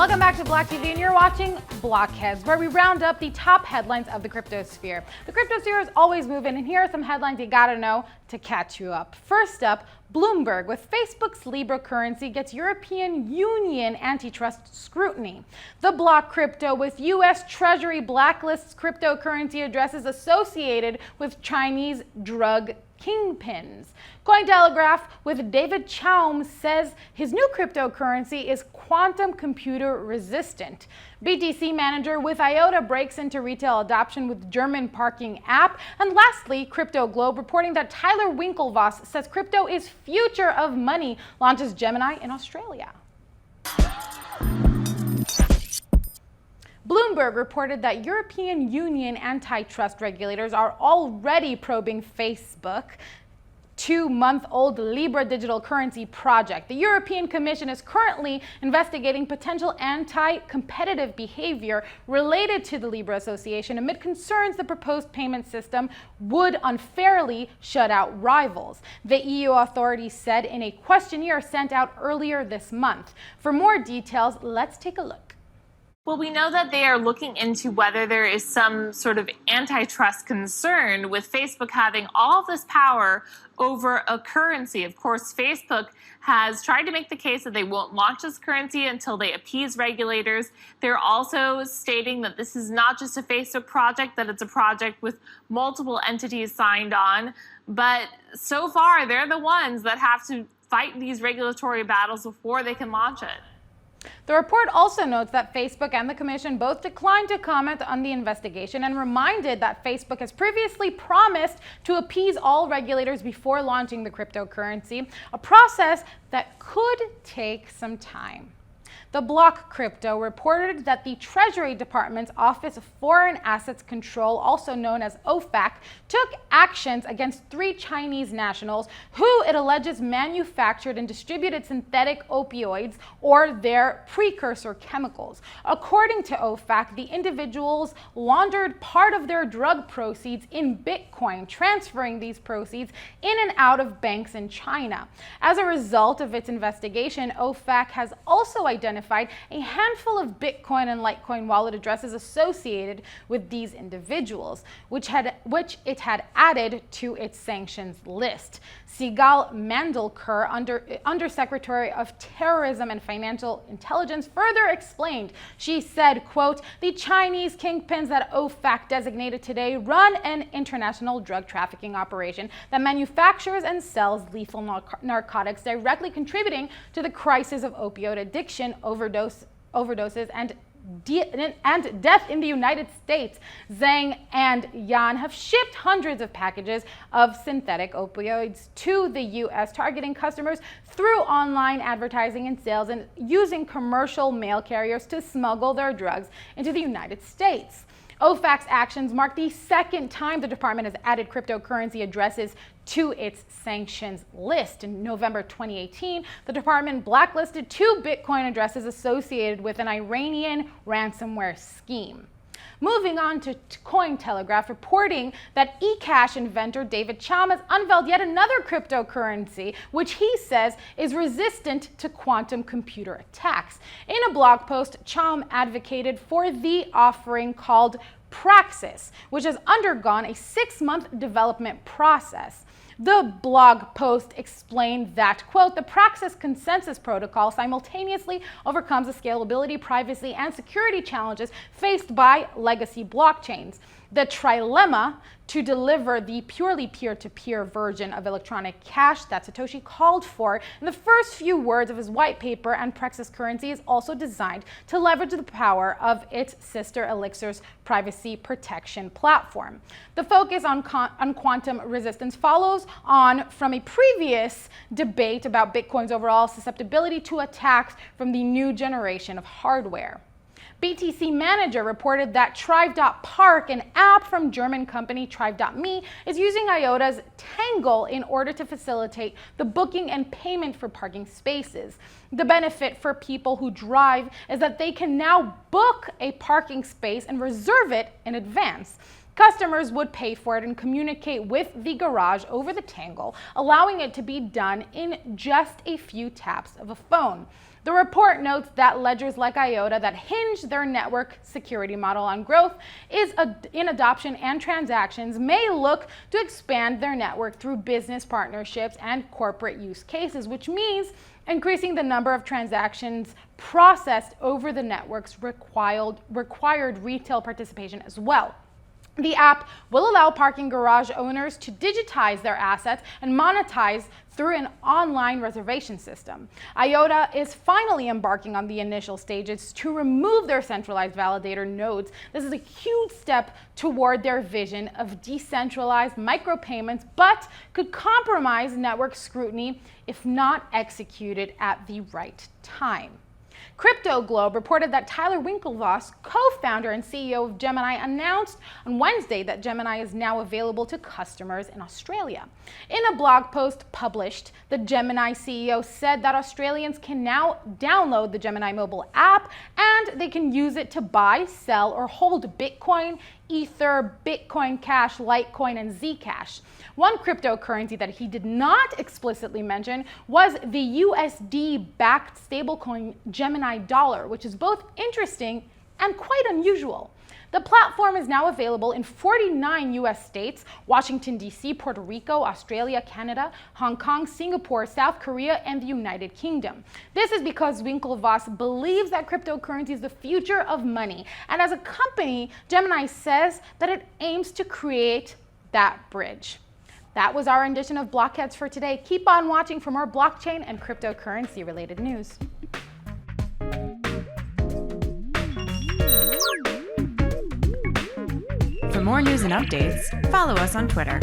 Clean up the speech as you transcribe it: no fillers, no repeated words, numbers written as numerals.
Welcome back to Block TV, and you're watching Blockheads, where we round up the top headlines of the cryptosphere. The cryptosphere is always moving, and here are some headlines you gotta know to catch you up. First up, Bloomberg with Facebook's Libra currency gets European Union antitrust scrutiny. The Block Crypto with U.S. Treasury blacklists cryptocurrency addresses associated with Chinese drug kingpins. Cointelegraph with David Chaum says his new cryptocurrency is quantum computer resistant. BTC Manager with IOTA breaks into retail adoption with German parking app. And lastly, Crypto Globe reporting that Tyler Winklevoss says crypto is future of money, launches Gemini in Australia. Bloomberg reported that European Union antitrust regulators are already probing Facebook two-month-old Libra digital currency project. The European Commission is currently investigating potential anti-competitive behavior related to the Libra Association amid concerns the proposed payment system would unfairly shut out rivals. The EU authorities said in a questionnaire sent out earlier this month. For more details, let's take a look. Well, we know that they are looking into whether there is some sort of antitrust concern with Facebook having all this power over a currency. Of course, Facebook has tried to make the case that they won't launch this currency until they appease regulators. They're also stating that this is not just a Facebook project, that it's a project with multiple entities signed on. But so far, they're the ones that have to fight these regulatory battles before they can launch it. The report also notes that Facebook and the Commission both declined to comment on the investigation and reminded that Facebook has previously promised to appease all regulators before launching the cryptocurrency, a process that could take some time. The Block Crypto reported that the Treasury Department's Office of Foreign Assets Control, also known as OFAC, took actions against 3 Chinese nationals who it alleges manufactured and distributed synthetic opioids or their precursor chemicals. According to OFAC, the individuals laundered part of their drug proceeds in Bitcoin, transferring these proceeds in and out of banks in China. As a result of its investigation, OFAC has also identified a handful of Bitcoin and Litecoin wallet addresses associated with these individuals, which it had added to its sanctions list. Sigal Mandelker, Undersecretary of Terrorism and Financial Intelligence, further explained. She said, quote, "The Chinese kingpins that OFAC designated today run an international drug trafficking operation that manufactures and sells lethal narcotics, directly contributing to the crisis of opioid addiction, overdoses, and death in the United States. Zhang and Yan have shipped hundreds of packages of synthetic opioids to the U.S., targeting customers through online advertising and sales and using commercial mail carriers to smuggle their drugs into the United States." OFAC's actions mark the second time the department has added cryptocurrency addresses to its sanctions list. In November 2018, the department blacklisted 2 Bitcoin addresses associated with an Iranian ransomware scheme. Moving on to Cointelegraph, reporting that eCash inventor David Chaum has unveiled yet another cryptocurrency, which he says is resistant to quantum computer attacks. In a blog post, Chaum advocated for the offering called Praxis, which has undergone a 6-month development process. The blog post explained that, quote, "The Praxis consensus protocol simultaneously overcomes the scalability, privacy, and security challenges faced by legacy blockchains. The trilemma to deliver the purely peer-to-peer version of electronic cash that Satoshi called for in the first few words of his white paper, and Praxis currency is also designed to leverage the power of its sister Elixir's privacy protection platform." The focus on quantum resistance follows on from a previous debate about Bitcoin's overall susceptibility to attacks from the new generation of hardware. BTC Manager reported that Trive.park, an app from German company Trive.me, is using IOTA's Tangle in order to facilitate the booking and payment for parking spaces. The benefit for people who drive is that they can now book a parking space and reserve it in advance. Customers would pay for it and communicate with the garage over the Tangle, allowing it to be done in just a few taps of a phone. The report notes that ledgers like IOTA that hinge their network security model on growth in adoption and transactions may look to expand their network through business partnerships and corporate use cases, which means increasing the number of transactions processed over the network's required retail participation as well. The app will allow parking garage owners to digitize their assets and monetize through an online reservation system. IOTA is finally embarking on the initial stages to remove their centralized validator nodes. This is a huge step toward their vision of decentralized micropayments, but could compromise network scrutiny if not executed at the right time. Crypto Globe reported that Tyler Winklevoss, co-founder and CEO of Gemini, announced on Wednesday that Gemini is now available to customers in Australia. In a blog post published, the Gemini CEO said that Australians can now download the Gemini mobile app and they can use it to buy, sell, or hold Bitcoin, Ether, Bitcoin Cash, Litecoin, and Zcash. One cryptocurrency that he did not explicitly mention was the USD-backed stablecoin Gemini Dollar, which is both interesting and quite unusual. The platform is now available in 49 US states, Washington, D.C., Puerto Rico, Australia, Canada, Hong Kong, Singapore, South Korea, and the United Kingdom. This is because Winklevoss believes that cryptocurrency is the future of money. And as a company, Gemini says that it aims to create that bridge. That was our edition of Blockheads for today. Keep on watching for more blockchain and cryptocurrency related news. For more news and updates, follow us on Twitter.